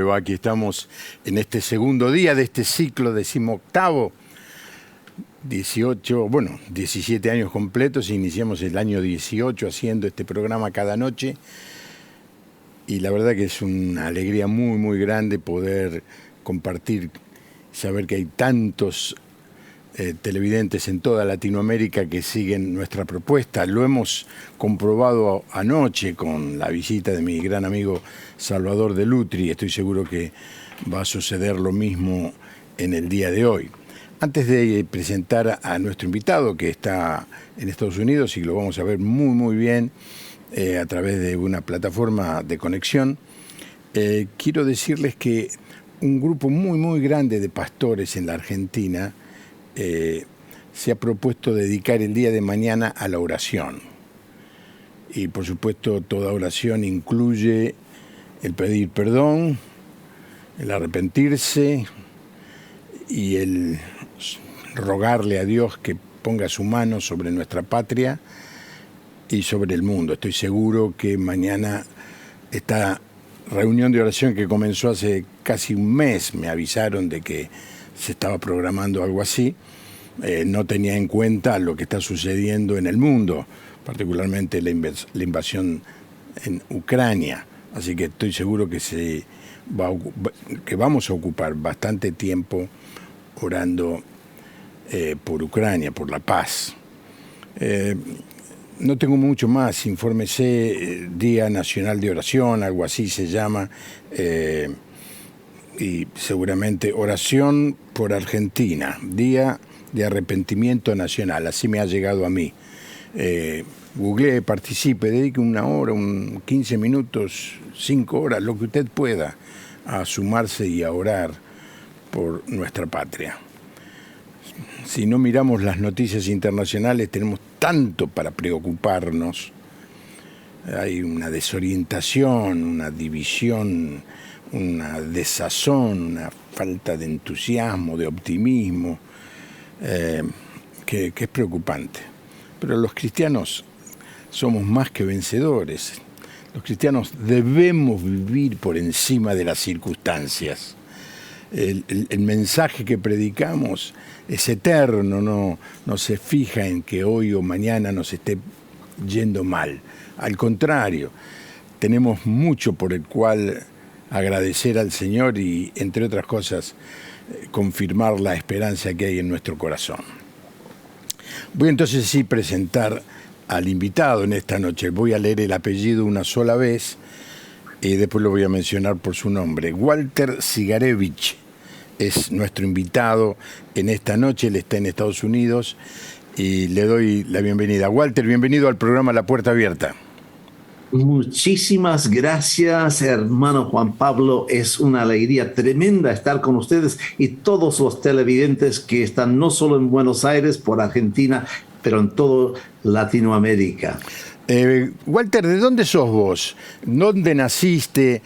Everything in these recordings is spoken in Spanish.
va? Aquí estamos en este segundo día de este ciclo 18º, 17 años completos. Iniciamos el año 18 haciendo este programa cada noche. Y la verdad que es una alegría muy, muy grande poder compartir, saber que hay tantos televidentes en toda Latinoamérica que siguen nuestra propuesta. Lo hemos comprobado anoche con la visita de mi gran amigo Salvador de Lutri. Estoy seguro que va a suceder lo mismo en el día de hoy. Antes de presentar a nuestro invitado, que está en Estados Unidos y lo vamos a ver muy, muy bien a través de una plataforma de conexión, quiero decirles que un grupo muy, muy grande de pastores en la Argentina se ha propuesto dedicar el día de mañana a la oración. Y por supuesto toda oración incluye el pedir perdón, el arrepentirse y el rogarle a Dios que ponga su mano sobre nuestra patria y sobre el mundo. Estoy seguro que mañana esta reunión de oración, que comenzó hace casi un mes, me avisaron de que se estaba programando algo así, no tenía en cuenta lo que está sucediendo en el mundo, particularmente la invasión en Ucrania. Así que estoy seguro que vamos a ocupar bastante tiempo orando por Ucrania, por la paz. No tengo mucho más. Infórmese, Día Nacional de Oración, algo así se llama, y seguramente oración por Argentina, Día de Arrepentimiento Nacional, así me ha llegado a mí. Googleé, participe, dedique una hora, 15 minutos, 5 horas, lo que usted pueda, a sumarse y a orar por nuestra patria. Si no miramos las noticias internacionales, tenemos tanto para preocuparnos. Hay una desorientación, una división, una desazón, una falta de entusiasmo, de optimismo, que es preocupante. Pero los cristianos somos más que vencedores. Los cristianos debemos vivir por encima de las circunstancias. El mensaje que predicamos es eterno, no se fija en que hoy o mañana nos esté yendo mal. Al contrario, tenemos mucho por el cual agradecer al Señor y, entre otras cosas, confirmar la esperanza que hay en nuestro corazón. Voy entonces sí presentar al invitado en esta noche. Voy a leer el apellido una sola vez y después lo voy a mencionar por su nombre. Walter Sigarevich es nuestro invitado en esta noche. Él está en Estados Unidos y le doy la bienvenida. Walter, bienvenido al programa La Puerta Abierta. Muchísimas gracias, hermano Juan Pablo. Es una alegría tremenda estar con ustedes y todos los televidentes que están no solo en Buenos Aires, por Argentina, pero en todo Latinoamérica. Walter, ¿de dónde sos vos? ¿Dónde naciste?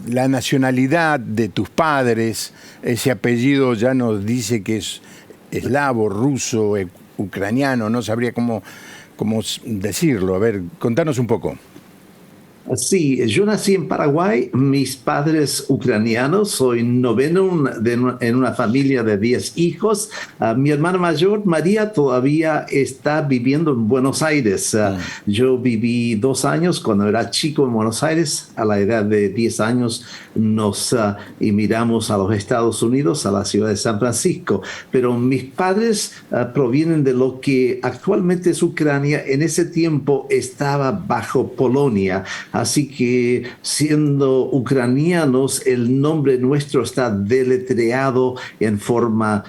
La nacionalidad de tus padres, ese apellido ya nos dice que es eslavo, ruso, ucraniano, no sabría cómo decirlo. A ver, contanos un poco. Sí, yo nací en Paraguay, mis padres ucranianos, soy noveno en una familia de 10 hijos. Mi hermana mayor, María, todavía está viviendo en Buenos Aires. Yo viví 2 años cuando era chico en Buenos Aires. A la edad de 10 años nos emigramos a los Estados Unidos, a la ciudad de San Francisco. Pero mis padres provienen de lo que actualmente es Ucrania. En ese tiempo estaba bajo Polonia. Así que, siendo ucranianos, el nombre nuestro está deletreado en forma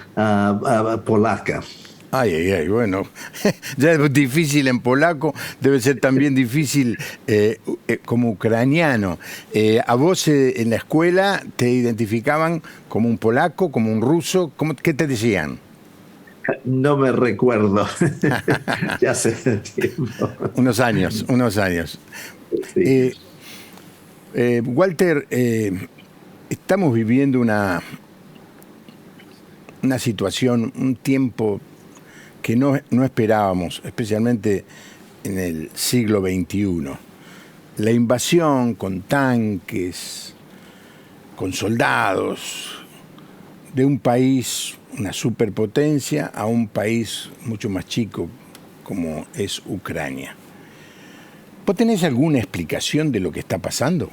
polaca. Ay, bueno, ya es difícil en polaco, debe ser también difícil como ucraniano. ¿A vos en la escuela te identificaban como un polaco, como un ruso? ¿Qué te decían? No me recuerdo. Ya hace tiempo. Unos años. Sí. Walter, estamos viviendo una situación, un tiempo que no esperábamos, especialmente en el siglo XXI. La invasión con tanques, con soldados, de un país, una superpotencia, a un país mucho más chico como es Ucrania. ¿Vos tenés alguna explicación de lo que está pasando?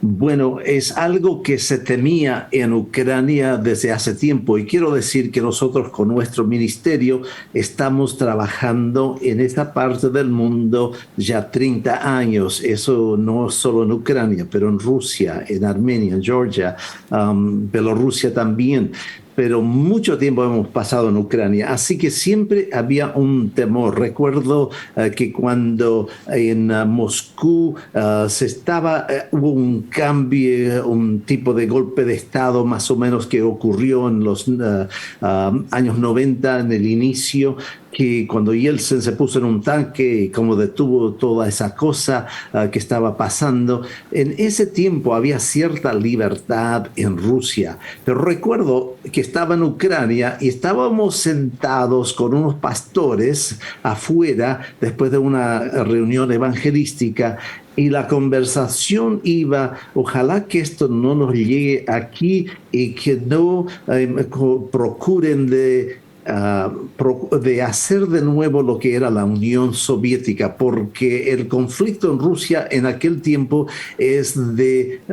Bueno, es algo que se temía en Ucrania desde hace tiempo y quiero decir que nosotros con nuestro ministerio estamos trabajando en esta parte del mundo ya 30 años. Eso no solo en Ucrania, pero en Rusia, en Armenia, en Georgia, Bielorrusia también. Pero mucho tiempo hemos pasado en Ucrania, así que siempre había un temor. Recuerdo que cuando en Moscú hubo un cambio, un tipo de golpe de Estado más o menos que ocurrió en los años 90, en el inicio, que cuando Yeltsin se puso en un tanque y como detuvo toda esa cosa que estaba pasando, en ese tiempo había cierta libertad en Rusia. Pero recuerdo que estaba en Ucrania y estábamos sentados con unos pastores afuera después de una reunión evangelística y la conversación iba, ojalá que esto no nos llegue aquí y que no procuren de hacer de nuevo lo que era la Unión Soviética, porque el conflicto en Rusia en aquel tiempo es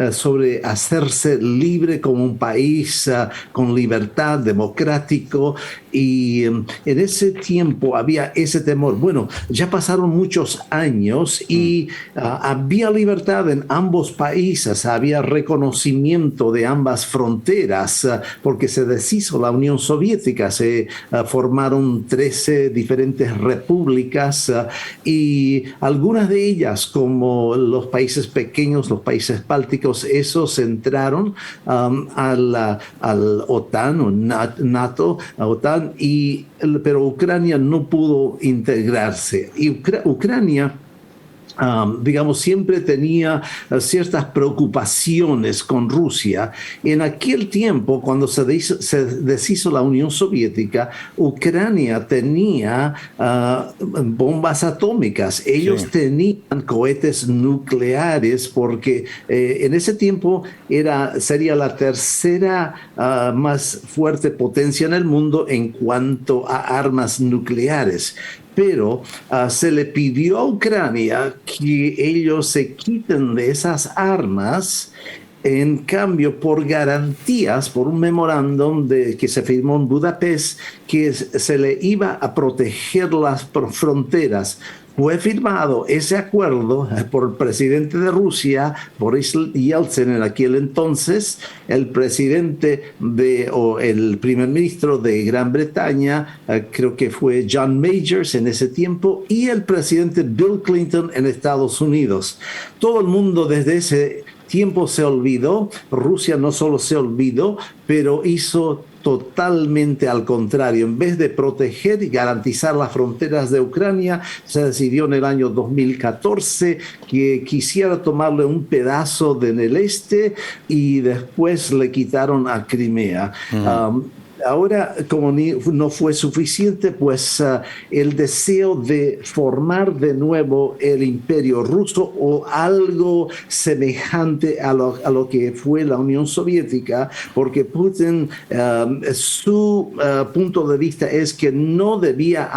sobre hacerse libre como un país con libertad, democrático, y en ese tiempo había ese temor. Bueno, ya pasaron muchos años y había libertad en ambos países, había reconocimiento de ambas fronteras, porque se deshizo la Unión Soviética, se formaron 13 diferentes repúblicas y algunas de ellas, como los países pequeños, los países bálticos, esos entraron al OTAN o NATO, a OTAN, pero Ucrania no pudo integrarse. Y Ucrania, digamos, siempre tenía ciertas preocupaciones con Rusia. En aquel tiempo, cuando se deshizo la Unión Soviética, Ucrania tenía bombas atómicas. Ellos tenían cohetes nucleares porque en ese tiempo sería la tercera más fuerte potencia en el mundo en cuanto a armas nucleares. Pero se le pidió a Ucrania que ellos se quiten de esas armas en cambio por garantías, por un memorándum que se firmó en Budapest, que se le iba a proteger las fronteras. Fue firmado ese acuerdo por el presidente de Rusia, Boris Yeltsin, en aquel entonces, el presidente o el primer ministro de Gran Bretaña, creo que fue John Majors en ese tiempo, y el presidente Bill Clinton en Estados Unidos. Todo el mundo desde ese tiempo se olvidó. Rusia no solo se olvidó, pero hizo totalmente al contrario. En vez de proteger y garantizar las fronteras de Ucrania, se decidió en el año 2014 que quisiera tomarle un pedazo en el este y después le quitaron a Crimea. Ahora, como no fue suficiente, pues el deseo de formar de nuevo el imperio ruso o algo semejante a lo que fue la Unión Soviética, porque Putin, su punto de vista es que no debía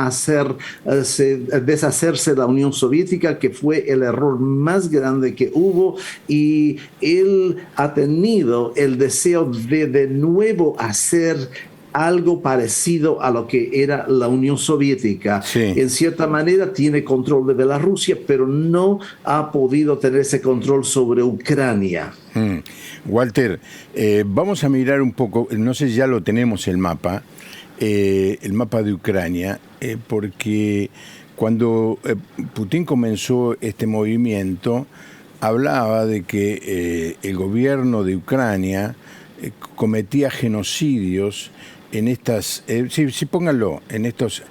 deshacerse de la Unión Soviética, que fue el error más grande que hubo, y él ha tenido el deseo de nuevo hacer algo parecido a lo que era la Unión Soviética. Sí. En cierta manera tiene control de Bielorrusia, pero no ha podido tener ese control sobre Ucrania. Walter, vamos a mirar un poco, no sé si ya lo tenemos el mapa de Ucrania, porque cuando Putin comenzó este movimiento, hablaba de que el gobierno de Ucrania cometía genocidios en estas, sí, pónganlo, en estos,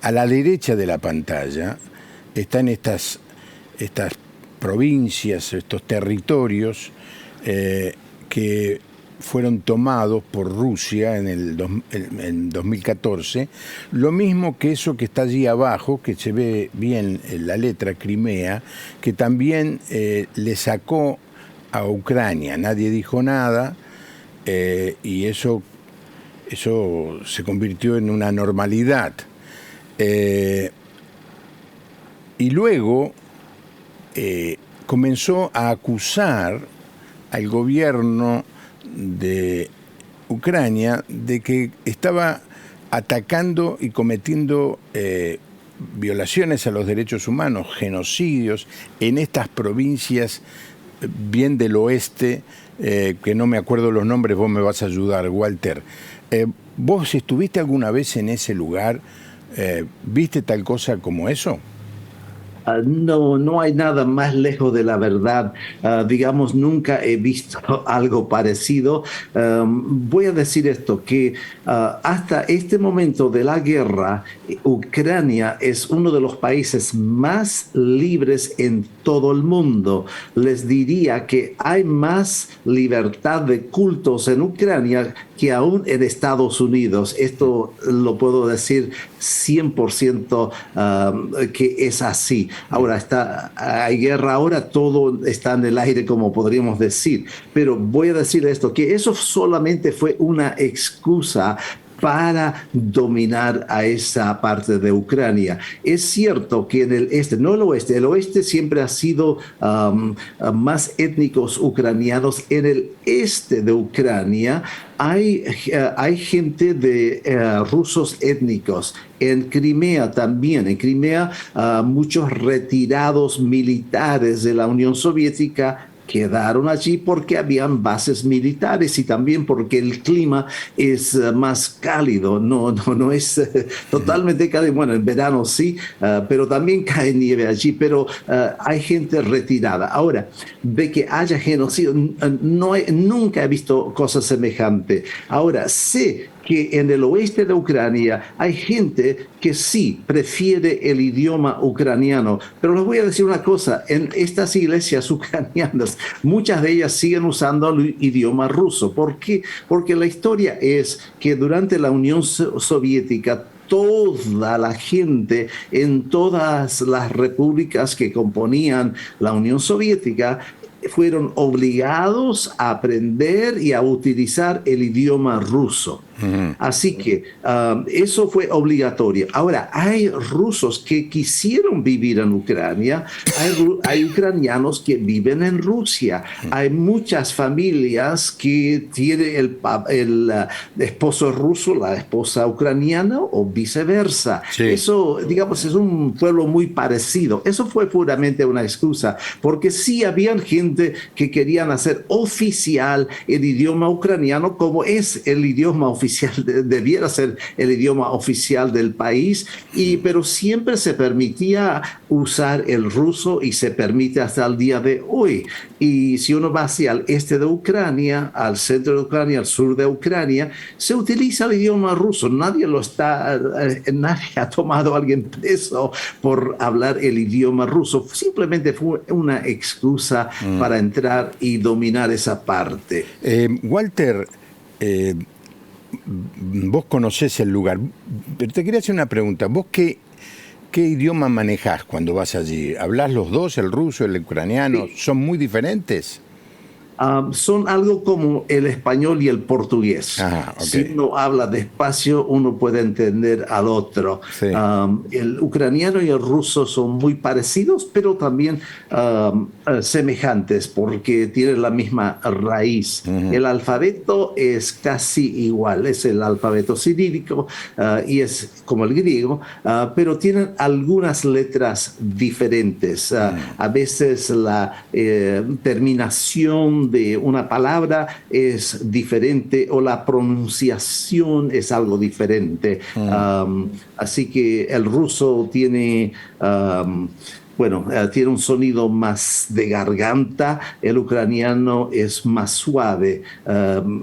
a la derecha de la pantalla, están estas provincias, estos territorios que fueron tomados por Rusia en 2014, lo mismo que eso que está allí abajo, que se ve bien en la letra Crimea, que también le sacó a Ucrania. Nadie dijo nada y eso se convirtió en una normalidad. Y luego comenzó a acusar al gobierno de Ucrania de que estaba atacando y cometiendo violaciones a los derechos humanos, genocidios en estas provincias bien del oeste, que no me acuerdo los nombres, vos me vas a ayudar, Walter. ¿Vos estuviste alguna vez en ese lugar? ¿Viste tal cosa como eso? No, no hay nada más lejos de la verdad. Digamos, nunca he visto algo parecido. Voy a decir esto, que hasta este momento de la guerra, Ucrania es uno de los países más libres en todo el mundo. Les diría que hay más libertad de cultos en Ucrania que aún en Estados Unidos. Esto lo puedo decir 100% que es así. Ahora hay guerra, ahora todo está en el aire, como podríamos decir. Pero voy a decir esto, que eso solamente fue una excusa para dominar a esa parte de Ucrania. Es cierto que en el este, no el oeste siempre ha sido más étnicos ucranianos. En el este de Ucrania hay gente de rusos étnicos. En Crimea también. En Crimea muchos retirados militares de la Unión Soviética quedaron allí porque habían bases militares y también porque el clima es más cálido, no es totalmente cálido. Bueno, en verano sí, pero también cae nieve allí, pero hay gente retirada. Ahora, de que haya genocidio, nunca he visto cosas semejantes. Ahora, sé que en el oeste de Ucrania hay gente que sí prefiere el idioma ucraniano. Pero les voy a decir una cosa, en estas iglesias ucranianas, muchas de ellas siguen usando el idioma ruso. ¿Por qué? Porque la historia es que durante la Unión Soviética, toda la gente en todas las repúblicas que componían la Unión Soviética fueron obligados a aprender y a utilizar el idioma ruso. Así que eso fue obligatorio. Ahora, hay rusos que quisieron vivir en Ucrania, hay ucranianos que viven en Rusia, hay muchas familias que tienen el esposo ruso, la esposa ucraniana o viceversa. Sí. Eso, digamos, es un pueblo muy parecido. Eso fue puramente una excusa, porque sí habían gente que querían hacer oficial el idioma ucraniano como es el idioma oficial, debiera ser el idioma oficial del país, pero siempre se permitía usar el ruso y se permite hasta el día de hoy. Y si uno va hacia el este de Ucrania, al centro de Ucrania, al sur de Ucrania, se utiliza el idioma ruso. Nadie ha tomado a alguien preso por hablar el idioma ruso. Simplemente fue una excusa para entrar y dominar esa parte. Walter, vos conocés el lugar, pero te quería hacer una pregunta. ¿Vos qué idioma manejás cuando vas allí? ¿Hablás los dos, el ruso, el ucraniano? Sí. ¿Son muy diferentes? Son algo como el español y el portugués. Ajá, okay. Si uno habla despacio, uno puede entender al otro. Sí. El ucraniano y el ruso son muy parecidos, pero también semejantes, porque tienen la misma raíz. El alfabeto es casi igual, es el alfabeto cirílico y es como el griego, pero tienen algunas letras diferentes. A veces la terminación de una palabra es diferente o la pronunciación es algo diferente. Así que el ruso tiene... tiene un sonido más de garganta, el ucraniano es más suave.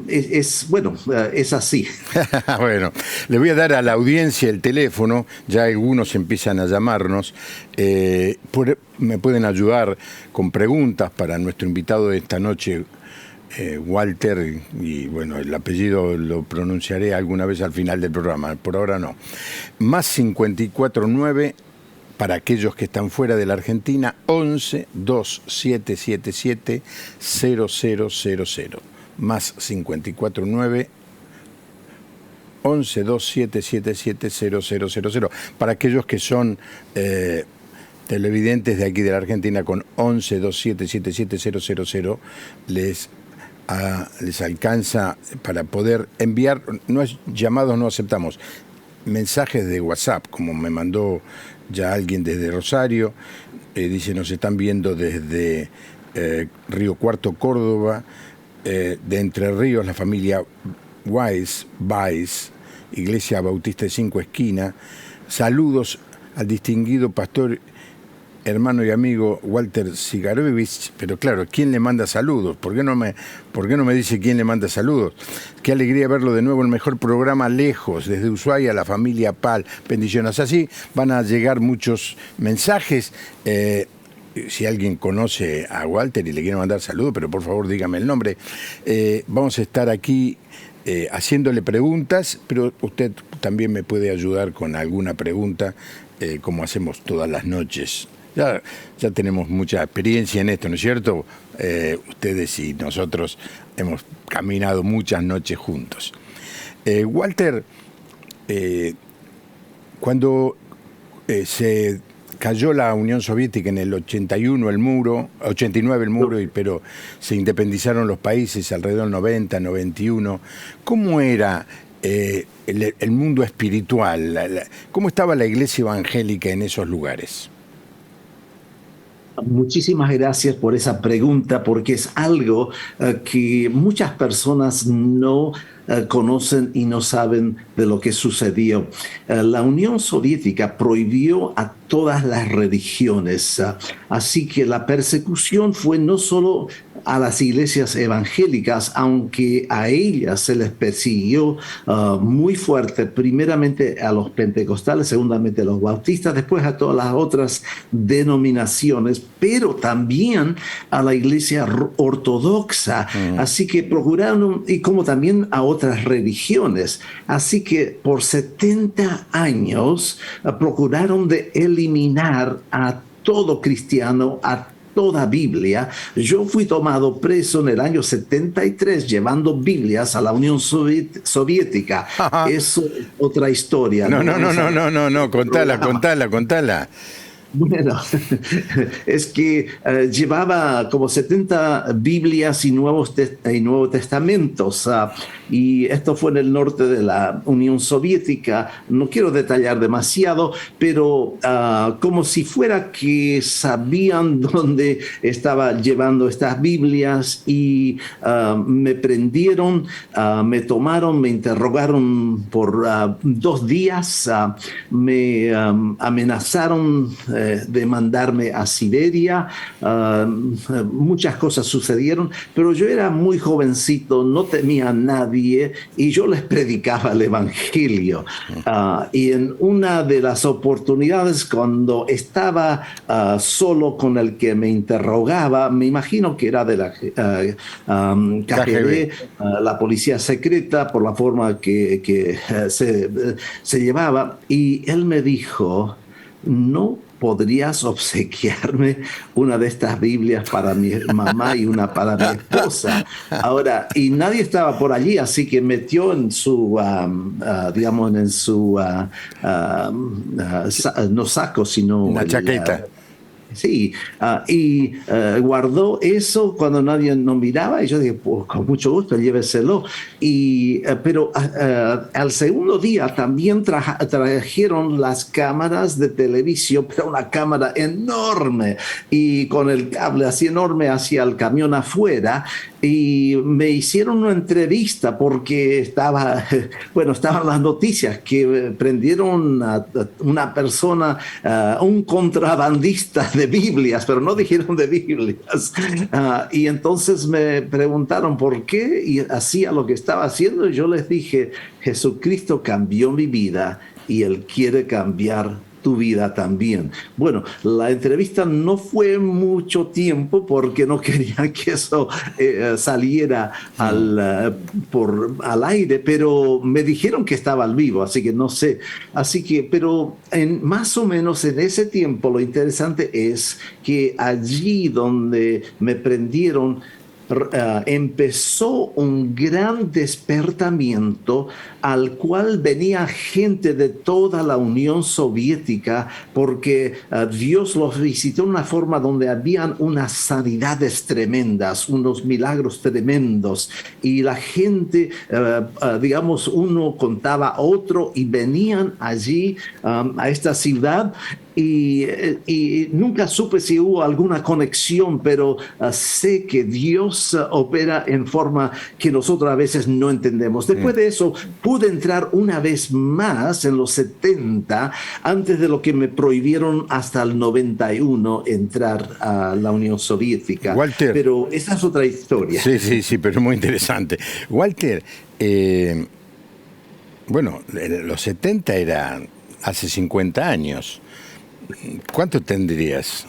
Es así. Bueno, le voy a dar a la audiencia el teléfono, ya algunos empiezan a llamarnos. Me pueden ayudar con preguntas para nuestro invitado de esta noche, Walter, y bueno, el apellido lo pronunciaré alguna vez al final del programa, por ahora no. +549 para aquellos que están fuera de la Argentina, 11 2777 0000, más 549 11 2777 0000. Para aquellos que son televidentes de aquí de la Argentina, con 11 2777 0000 les alcanza para poder enviar, no es llamados, no aceptamos, mensajes de WhatsApp, como me mandó ya alguien desde Rosario, dice, nos están viendo desde Río Cuarto, Córdoba, de Entre Ríos, la familia Weiss, Iglesia Bautista de Cinco Esquinas. Saludos al distinguido pastor, hermano y amigo Walter Sigarovich. Pero claro, ¿quién le manda saludos? ¿Por qué no me dice quién le manda saludos? Qué alegría verlo de nuevo, el mejor programa lejos, desde Ushuaia, la familia Pal. Bendiciones. Así van a llegar muchos mensajes. Si alguien conoce a Walter y le quiere mandar saludos, pero por favor dígame el nombre. Vamos a estar aquí haciéndole preguntas, pero usted también me puede ayudar con alguna pregunta, como hacemos todas las noches. Ya tenemos mucha experiencia en esto, ¿no es cierto? Ustedes y nosotros hemos caminado muchas noches juntos. Walter, cuando se cayó la Unión Soviética en el 89 el muro, pero se independizaron los países alrededor del 90, 91. ¿Cómo era el mundo espiritual? ¿Cómo estaba la iglesia evangélica en esos lugares? Muchísimas gracias por esa pregunta, porque es algo que muchas personas no conocen y no saben de lo que sucedió. La Unión Soviética prohibió a todas las religiones, así que la persecución fue no solo a las iglesias evangélicas, aunque a ellas se les persiguió muy fuerte, primeramente a los pentecostales, segundamente a los bautistas, después a todas las otras denominaciones, pero también a la iglesia ortodoxa. Así que procuraron, y como también a otras religiones. Así que por 70 años procuraron de eliminar a todo cristiano, a toda Biblia. Yo fui tomado preso en el año 73 llevando Biblias a la Unión Soviética. Eso es otra historia. No, contala. Bueno, es que llevaba como 70 Biblias y Nuevos Testamentos, y esto fue en el norte de la Unión Soviética. No quiero detallar demasiado, pero como si fuera que sabían dónde estaba llevando estas Biblias, y me prendieron, me tomaron, me interrogaron por 2 días, me amenazaron de mandarme a Siberia. Muchas cosas sucedieron, pero yo era muy jovencito, no temía a nadie y yo les predicaba el Evangelio. Y en una de las oportunidades, cuando estaba solo con el que me interrogaba, me imagino que era de la KGB, la policía secreta, por la forma que se llevaba, y él me dijo: ¿no podrías obsequiarme una de estas Biblias para mi mamá y una para mi esposa? Ahora, y nadie estaba por allí, así que metió en su, digamos, en su, no saco, sino... una chaqueta. Sí, y guardó eso cuando nadie nos miraba, y yo dije, pues con mucho gusto, lléveselo. Pero al segundo día también trajeron las cámaras de televisión, pero una cámara enorme, y con el cable así enorme hacia el camión afuera, y me hicieron una entrevista porque estaban las noticias que prendieron a una persona, un contrabandista de Biblias, pero no dijeron de Biblias. Y entonces me preguntaron por qué y hacía lo que estaba haciendo, y yo les dije: Jesucristo cambió mi vida y Él quiere cambiar tu vida también. Bueno, la entrevista no fue mucho tiempo porque no quería que eso saliera al aire, pero me dijeron que estaba al vivo, así que no sé. Así que, pero más o menos en ese tiempo lo interesante es que allí donde me prendieron, empezó un gran despertamiento al cual venía gente de toda la Unión Soviética porque Dios los visitó de una forma donde habían unas sanidades tremendas, unos milagros tremendos y la gente, digamos, uno contaba a otro y venían allí a esta ciudad y nunca supe si hubo alguna conexión, pero sé que Dios opera en forma que nosotros a veces no entendemos. Después de eso, pude entrar una vez más en los 70, antes de lo que me prohibieron hasta el 91 entrar a la Unión Soviética. Walter, pero esa es otra historia. Sí, pero muy interesante. Walter, bueno, los 70 era hace 50 años. ¿Cuánto tendrías?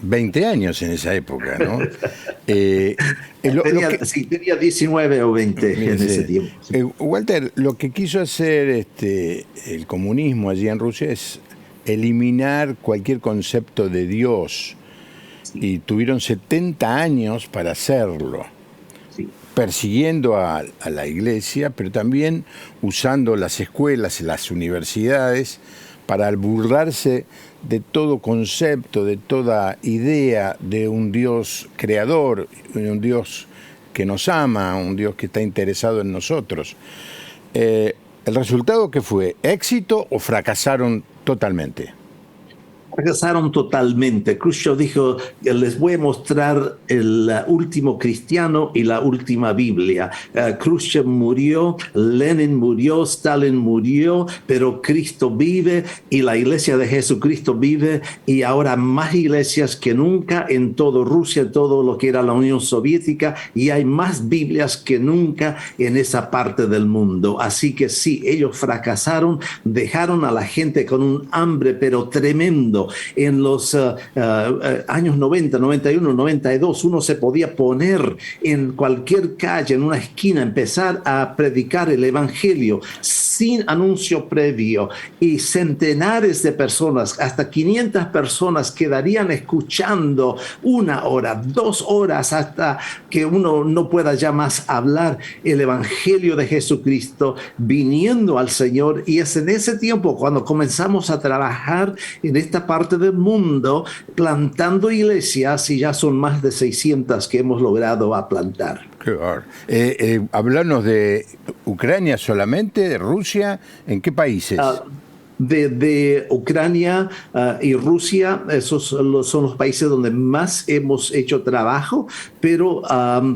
20 años en esa época, ¿no? Tenía 19 o 20 en ese tiempo. Sí. Walter, lo que quiso hacer el comunismo allí en Rusia es eliminar cualquier concepto de Dios. Sí. Y tuvieron 70 años para hacerlo. Sí. Persiguiendo a la iglesia, pero también usando las escuelas, las universidades, para burlarse de todo concepto, de toda idea de un Dios creador, de un Dios que nos ama, un Dios que está interesado en nosotros. ¿El resultado qué fue? ¿Éxito o fracasaron totalmente? Fracasaron totalmente. Khrushchev dijo, les voy a mostrar el último cristiano y la última Biblia. Khrushchev murió, Lenin murió, Stalin murió, pero Cristo vive y la iglesia de Jesucristo vive y ahora más iglesias que nunca en todo Rusia, en todo lo que era la Unión Soviética y hay más Biblias que nunca en esa parte del mundo. Así que sí, ellos fracasaron, dejaron a la gente con un hambre pero tremendo. En los años 90, 91, 92, uno se podía poner en cualquier calle, en una esquina, empezar a predicar el evangelio sin anuncio previo y centenares de personas, hasta 500 personas quedarían escuchando 1 hora, 2 horas hasta que uno no pueda ya más hablar el evangelio de Jesucristo viniendo al Señor. Y es en ese tiempo cuando comenzamos a trabajar en esta parte del mundo plantando iglesias y ya son más de 600 que hemos logrado a plantar. Hablarnos de Ucrania solamente, de Rusia, ¿en qué países? De Ucrania y Rusia, esos son los países donde más hemos hecho trabajo, pero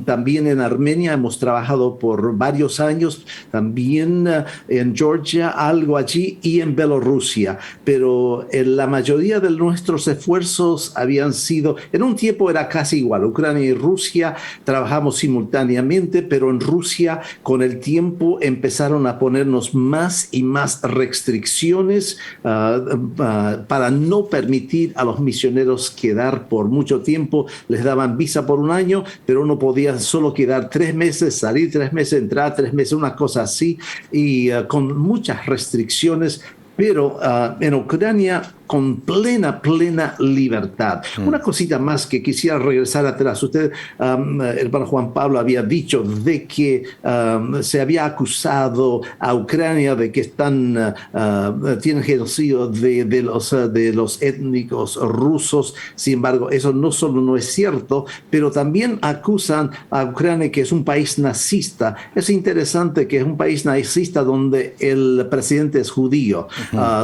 también en Armenia hemos trabajado por varios años, también en Georgia, algo allí, y en Bielorrusia. Pero la mayoría de nuestros esfuerzos habían sido, en un tiempo era casi igual, Ucrania y Rusia trabajamos simultáneamente, pero en Rusia con el tiempo empezaron a ponernos más y más restricciones para no permitir a los misioneros quedar por mucho tiempo. Les daban visa por 1 año, pero uno podía solo quedar 3 meses, salir 3 meses, entrar 3 meses, una cosa así, y con muchas restricciones. Pero en Ucrania con plena libertad. Una cosita más que quisiera regresar atrás. Usted, hermano Juan Pablo, había dicho de que se había acusado a Ucrania de que tienen genocidio de los étnicos rusos. Sin embargo, eso no solo no es cierto, pero también acusan a Ucrania que es un país nazista. Es interesante que es un país nazista donde el presidente es judío,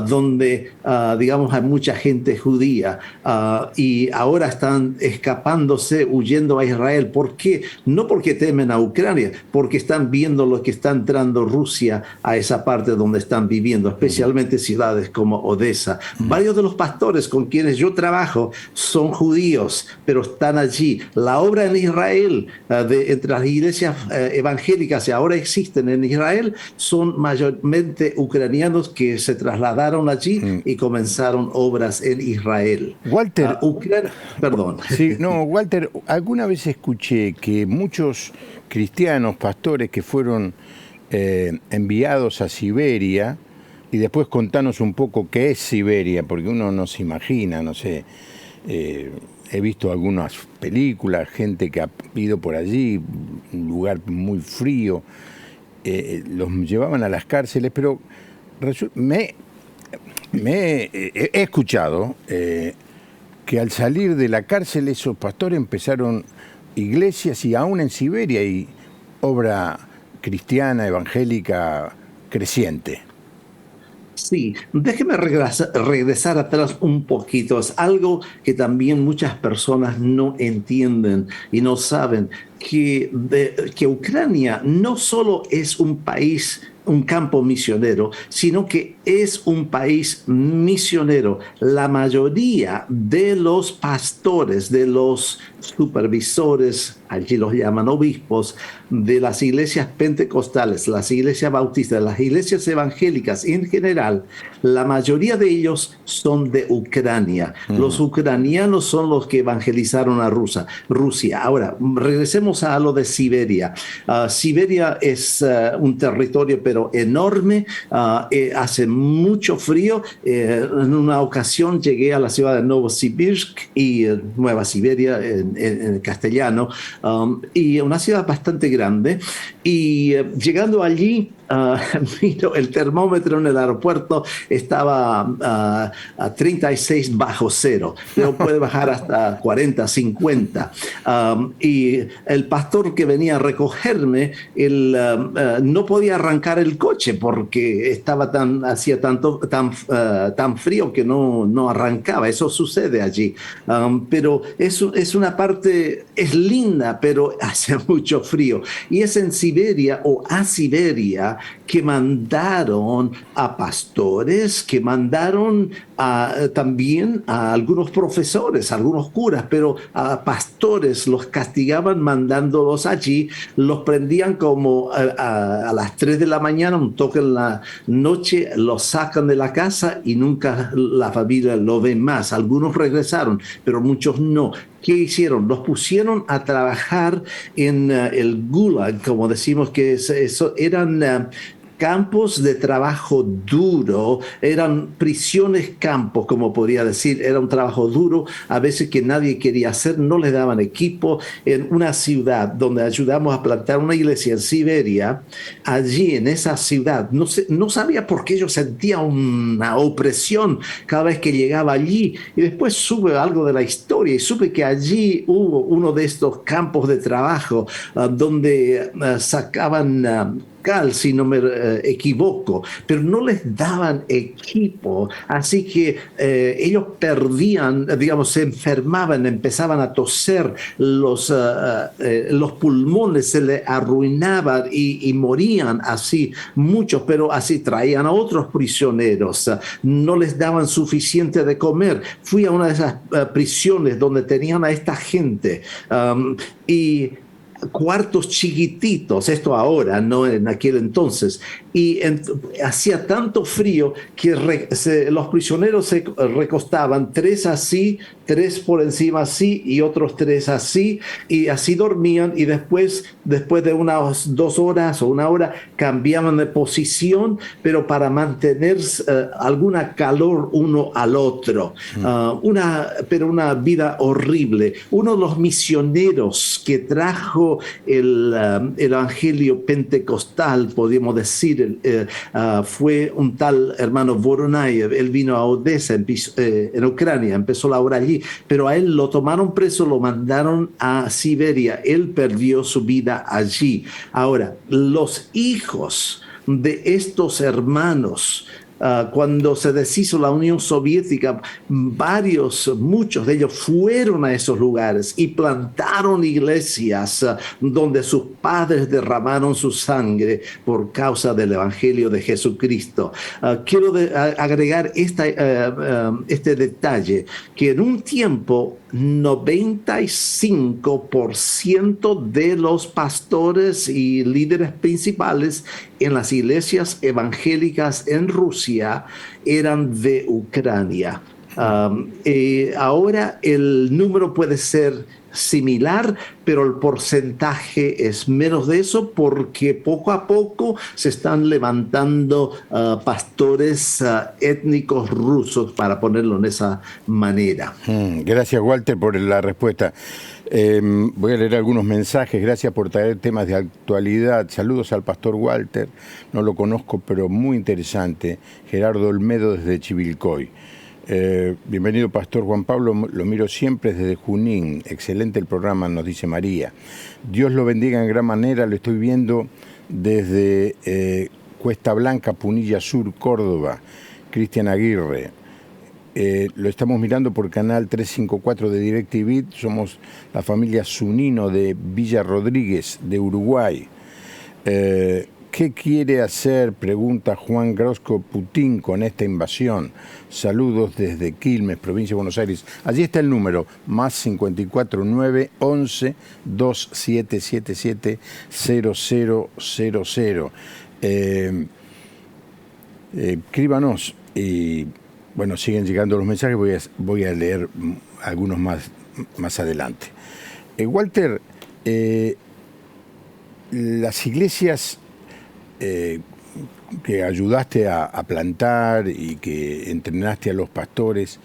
donde, digamos, hay mucha gente judía y ahora están escapándose, huyendo a Israel. ¿Por qué? No porque temen a Ucrania, porque están viendo lo que está entrando Rusia a esa parte donde están viviendo, especialmente ciudades como Odessa. Varios de los pastores con quienes yo trabajo son judíos, pero están allí. La obra en Israel, entre las iglesias evangélicas que ahora existen en Israel, son mayormente ucranianos que se trasladaron allí y comenzaron comenzaron obras en Israel. Walter, Perdón. sí, no, Walter, alguna vez escuché que muchos cristianos, pastores que fueron enviados a Siberia, y después contanos un poco qué es Siberia, porque uno no se imagina, no sé, he visto algunas películas, gente que ha ido por allí, un lugar muy frío, los llevaban a las cárceles, pero he escuchado que al salir de la cárcel esos pastores empezaron iglesias y aún en Siberia y obra cristiana, evangélica creciente. Sí, déjeme regresar atrás un poquito. Es algo que también muchas personas no entienden y no saben, que Ucrania no solo es un país, un campo misionero, sino que es un país misionero. La mayoría de los pastores, de los supervisores, allí los llaman obispos, de las iglesias pentecostales, las iglesias bautistas, las iglesias evangélicas en general, la mayoría de ellos son de Ucrania. Los ucranianos son los que evangelizaron a Rusia. Ahora, regresemos a lo de Siberia. Siberia es un territorio pero enorme, hace mucho frío. En una ocasión llegué a la ciudad de Novosibirsk y Nueva Siberia en castellano, y una ciudad bastante grande, y llegando allí, miro el termómetro en el aeropuerto estaba a 36 bajo cero, pero puede bajar hasta 40, 50. Y el pastor que venía a recogerme, no podía arrancar el coche porque hacía tan frío que no arrancaba. Eso sucede allí. Pero es una parte, es linda, pero hace mucho frío. Y es en Siberia o a Siberia que mandaron a pastores, que mandaron también a algunos profesores, a algunos curas, pero a pastores los castigaban mandándolos allí, los prendían como a las 3 de la mañana, un toque en la noche, los sacan de la casa y nunca la familia lo ve más. Algunos regresaron, pero muchos no. ¿Qué hicieron? Los pusieron a trabajar en el Gulag, como decimos, que eran campos de trabajo duro, eran prisiones campos, como podría decir. Era un trabajo duro, a veces que nadie quería hacer, no les daban equipo. En una ciudad donde ayudamos a plantar una iglesia en Siberia, allí en esa ciudad, no sabía por qué yo sentía una opresión cada vez que llegaba allí, y después supe algo de la historia y supe que allí hubo uno de estos campos de trabajo donde sacaban cal, si no me equivoco, pero no les daban equipo, así que ellos perdían, digamos, se enfermaban, empezaban a toser, los pulmones se les arruinaban y morían así muchos, pero así traían a otros prisioneros, no les daban suficiente de comer. Fui a una de esas prisiones donde tenían a esta gente y cuartos chiquititos, esto ahora, no en aquel entonces, y hacía tanto frío que los prisioneros se recostaban, 3 así, 3 por encima así y otros 3 así, y así dormían, y después de unas 2 horas o 1 hora cambiaban de posición, pero para mantener alguna calor uno al otro. Pero una vida horrible. Uno de los misioneros que trajo el evangelio pentecostal, podríamos decir, fue un tal hermano Voronayev. Él vino a Odessa, en Ucrania, empezó la obra allí, pero a él lo tomaron preso, lo mandaron a Siberia. Él perdió su vida allí. Ahora, los hijos de estos hermanos, cuando se deshizo la Unión Soviética, muchos de ellos fueron a esos lugares y plantaron iglesias donde sus padres derramaron su sangre por causa del Evangelio de Jesucristo. Quiero agregar este detalle, que en un tiempo 95% de los pastores y líderes principales en las iglesias evangélicas en Rusia eran de Ucrania. Ahora el número puede ser similar, pero el porcentaje es menos de eso porque poco a poco se están levantando pastores étnicos rusos, para ponerlo en esa manera. Gracias, Walter, por la respuesta. Voy a leer algunos mensajes. Gracias por traer temas de actualidad. Saludos al pastor Walter. No lo conozco, pero muy interesante. Gerardo Olmedo desde Chivilcoy. Bienvenido, pastor Juan Pablo. Lo miro siempre desde Junín. Excelente el programa, nos dice María. Dios lo bendiga en gran manera. Lo estoy viendo desde Cuesta Blanca, Punilla Sur, Córdoba. Cristian Aguirre. Lo estamos mirando por canal 354 de DirecTV. Somos la familia Zunino de Villa Rodríguez, de Uruguay. ¿Qué quiere hacer, pregunta Juan Grosco, Putin con esta invasión? Saludos desde Quilmes, provincia de Buenos Aires. Allí está el número, más 54 9 11 2777 0000. Escríbanos y bueno, siguen llegando los mensajes, voy a leer algunos más adelante. Walter, las iglesias que ayudaste a plantar y que entrenaste a los pastores,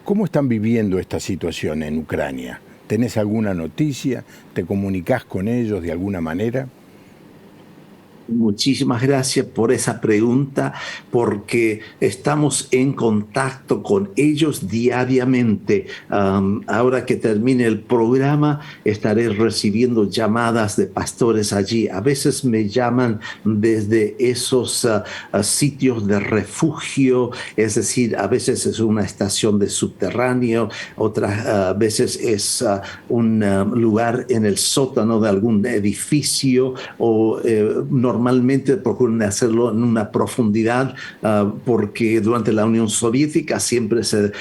¿cómo están viviendo esta situación en Ucrania? ¿Tenés alguna noticia? ¿Te comunicás con ellos de alguna manera? Muchísimas gracias por esa pregunta, porque estamos en contacto con ellos diariamente. Ahora que termine el programa, estaré recibiendo llamadas de pastores allí. A veces me llaman desde esos sitios de refugio, es decir, a veces es una estación de subterráneo, otras veces es un lugar en el sótano de algún edificio, o normalmente procuran hacerlo en una profundidad porque durante la Unión Soviética siempre se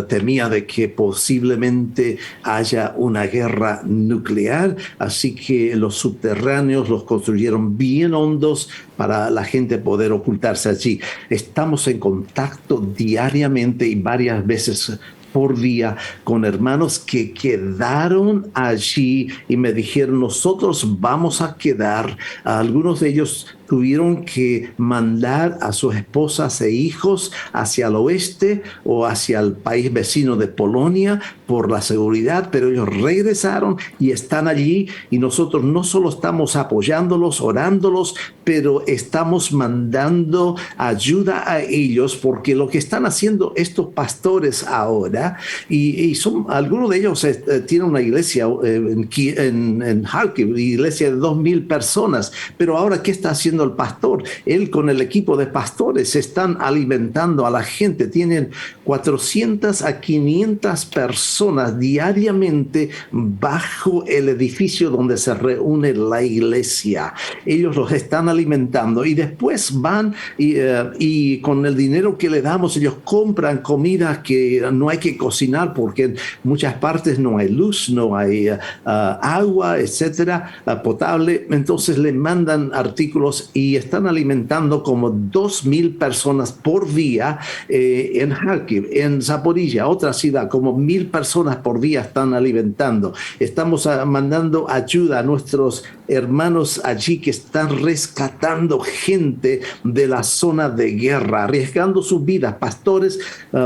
temía de que posiblemente haya una guerra nuclear, así que los subterráneos los construyeron bien hondos para la gente poder ocultarse allí. Estamos en contacto diariamente y varias veces por día con hermanos que quedaron allí y me dijeron, nosotros vamos a quedar. Algunos de ellos tuvieron que mandar a sus esposas e hijos hacia el oeste o hacia el país vecino de Polonia por la seguridad, pero ellos regresaron y están allí, y nosotros no solo estamos apoyándolos, orándolos, pero estamos mandando ayuda a ellos, porque lo que están haciendo estos pastores ahora, y son algunos de ellos tienen una iglesia en Kharkiv, iglesia de 2,000 personas, pero ahora ¿qué está haciendo el pastor? Él con el equipo de pastores están alimentando a la gente. Tienen 400 a 500 personas diariamente bajo el edificio donde se reúne la iglesia. Ellos los están alimentando y después van y con el dinero que le damos ellos compran comida que no hay que cocinar porque en muchas partes no hay luz, no hay agua, etcétera, potable. Entonces le mandan artículos y están alimentando como 2,000 personas por día en Kharkiv, en Zaporilla, otra ciudad, como 1,000 personas por día están alimentando. Estamos mandando ayuda a nuestros hermanos allí que están rescatando gente de la zona de guerra, arriesgando sus vidas, pastores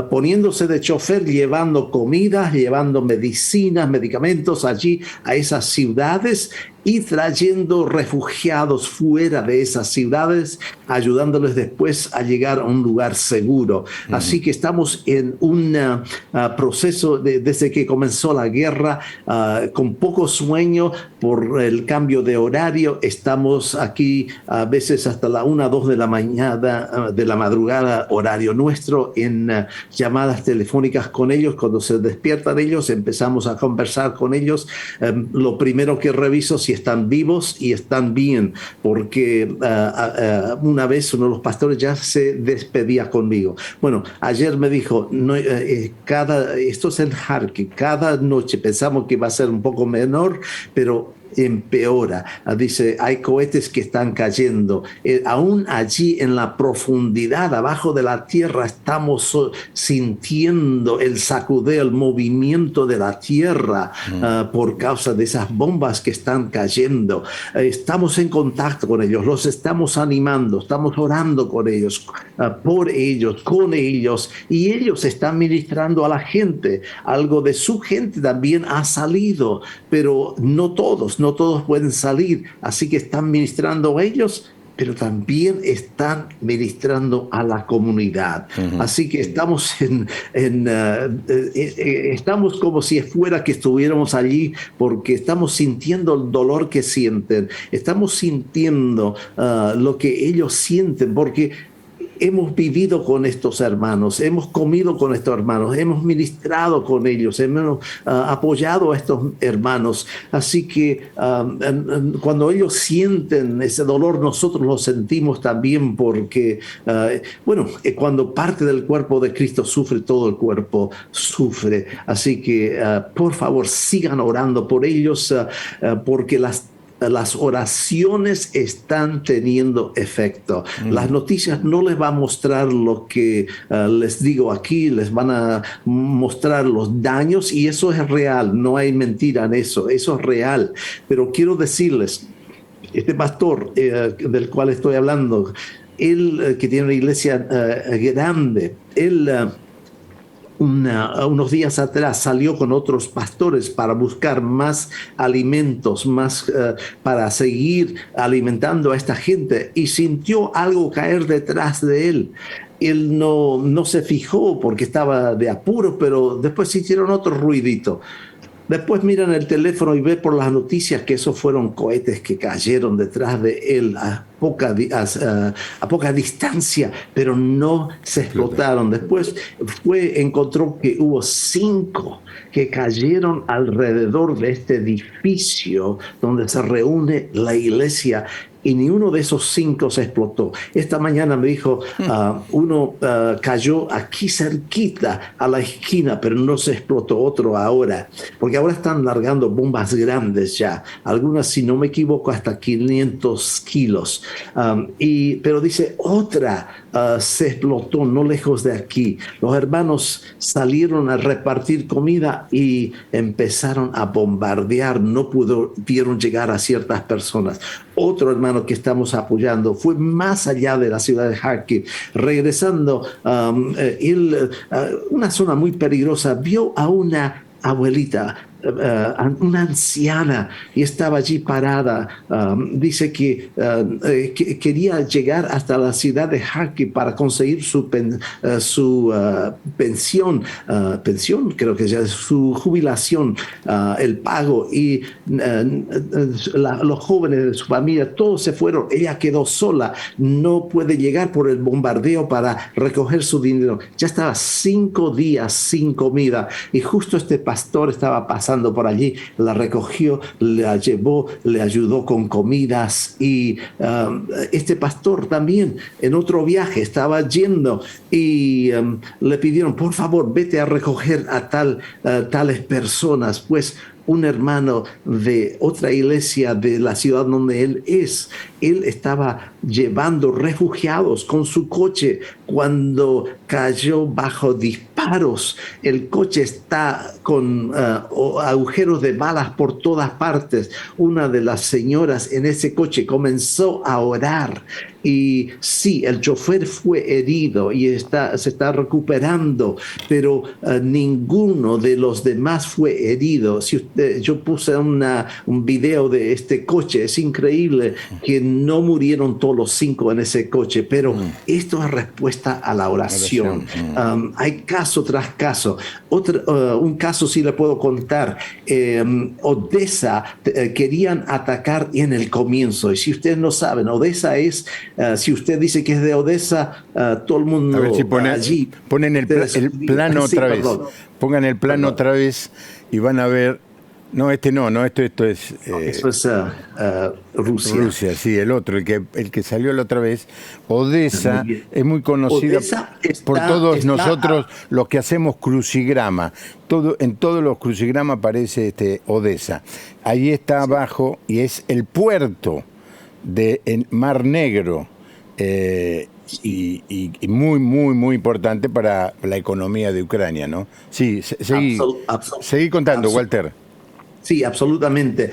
poniéndose de chofer, llevando comida, llevando medicinas, medicamentos allí a esas ciudades y trayendo refugiados fuera de esas ciudades, ayudándoles después a llegar a un lugar seguro. Así que estamos en un proceso desde que comenzó la guerra, con poco sueño por el cambio de horario. Estamos aquí a veces hasta la 1, 2 de la mañana, de la madrugada, horario nuestro, en llamadas telefónicas con ellos. Cuando se despiertan ellos, empezamos a conversar con ellos. Lo primero que reviso si están vivos y están bien, porque una vez uno de los pastores ya se despedía conmigo. Bueno, ayer me dijo, no, esto es en Kharkiv, cada noche pensamos que va a ser un poco menor, pero empeora. Dice, hay cohetes que están cayendo. Aún allí en la profundidad, abajo de la tierra, estamos sintiendo el sacudeo, el movimiento de la tierra por causa de esas bombas que están cayendo. Estamos en contacto con ellos, los estamos animando, estamos orando con ellos, por ellos, con ellos, y ellos están ministrando a la gente. Algo de su gente también ha salido, pero no todos pueden salir, así que están ministrando a ellos, pero también están ministrando a la comunidad. Así que estamos estamos como si fuera que estuviéramos allí, porque estamos sintiendo el dolor que sienten, estamos sintiendo lo que ellos sienten, porque hemos vivido con estos hermanos, hemos comido con estos hermanos, hemos ministrado con ellos, hemos apoyado a estos hermanos. Así que cuando ellos sienten ese dolor, nosotros lo sentimos también, porque, cuando parte del cuerpo de Cristo sufre, todo el cuerpo sufre. Así que, por favor, sigan orando por ellos, porque las oraciones están teniendo efecto. Las noticias no les van a mostrar lo que les digo aquí, les van a mostrar los daños, y eso es real, no hay mentira en eso, eso es real. Pero quiero decirles, este pastor del cual estoy hablando, él que tiene una iglesia grande, él unos días atrás salió con otros pastores para buscar más alimentos, para seguir alimentando a esta gente, y sintió algo caer detrás de él. Él no se fijó porque estaba de apuro, pero después hicieron otro ruidito. Después miran el teléfono y ve por las noticias que esos fueron cohetes que cayeron detrás de él a poca distancia, pero no se explotaron. Después encontró que hubo 5 que cayeron alrededor de este edificio donde se reúne la iglesia, y ni uno de esos 5 se explotó. Esta mañana me dijo, uno cayó aquí cerquita a la esquina, pero no se explotó. Otro ahora, porque ahora están largando bombas grandes ya, algunas, si no me equivoco, hasta 500 kilos. Pero dice, otra se explotó no lejos de aquí. Los hermanos salieron a repartir comida y empezaron a bombardear, no pudieron llegar a ciertas personas. Otro hermano que estamos apoyando fue más allá de la ciudad de Kharkiv, regresando, una zona muy peligrosa, vio a una abuelita, una anciana, y estaba allí parada. Dice que quería llegar hasta la ciudad de Kharkiv para conseguir su pensión, creo que ya su jubilación, el pago, y los jóvenes de su familia todos se fueron. Ella quedó sola, no puede llegar por el bombardeo para recoger su dinero. Ya estaba 5 días sin comida, y justo este pastor estaba pasando por allí, la recogió, la llevó, le ayudó con comidas. Y este pastor también en otro viaje estaba yendo, y le pidieron, por favor, vete a recoger a tales personas. Pues un hermano de otra iglesia de la ciudad donde él estaba llevando refugiados con su coche cuando cayó bajo disparos. El coche está con agujeros de balas por todas partes. Una de las señoras en ese coche comenzó a orar, y sí, el chofer fue herido y se está recuperando, pero ninguno de los demás fue herido. Yo puse un video de este coche. Es increíble que no murieron todos los 5 en ese coche, pero esto es respuesta a la oración. Hay caso tras caso. Un caso sí le puedo contar. Odessa querían atacar en el comienzo, y si ustedes no saben, Odessa es, si usted dice que es de Odessa, todo el mundo a ver si allí. Ponen el plano otra vez. Pongan el plano otra vez y van a ver No, esto es Eso es Rusia. Rusia, sí, el otro, el que salió la otra vez. Muy Odessa bien. es muy conocida Odessa por todos nosotros está los que hacemos crucigrama. En todos los crucigramas aparece Odessa. Ahí está abajo y es el puerto del Mar Negro. Y muy, muy, muy importante para la economía de Ucrania, ¿no? Sí, seguí contando, Walter. Sí, absolutamente.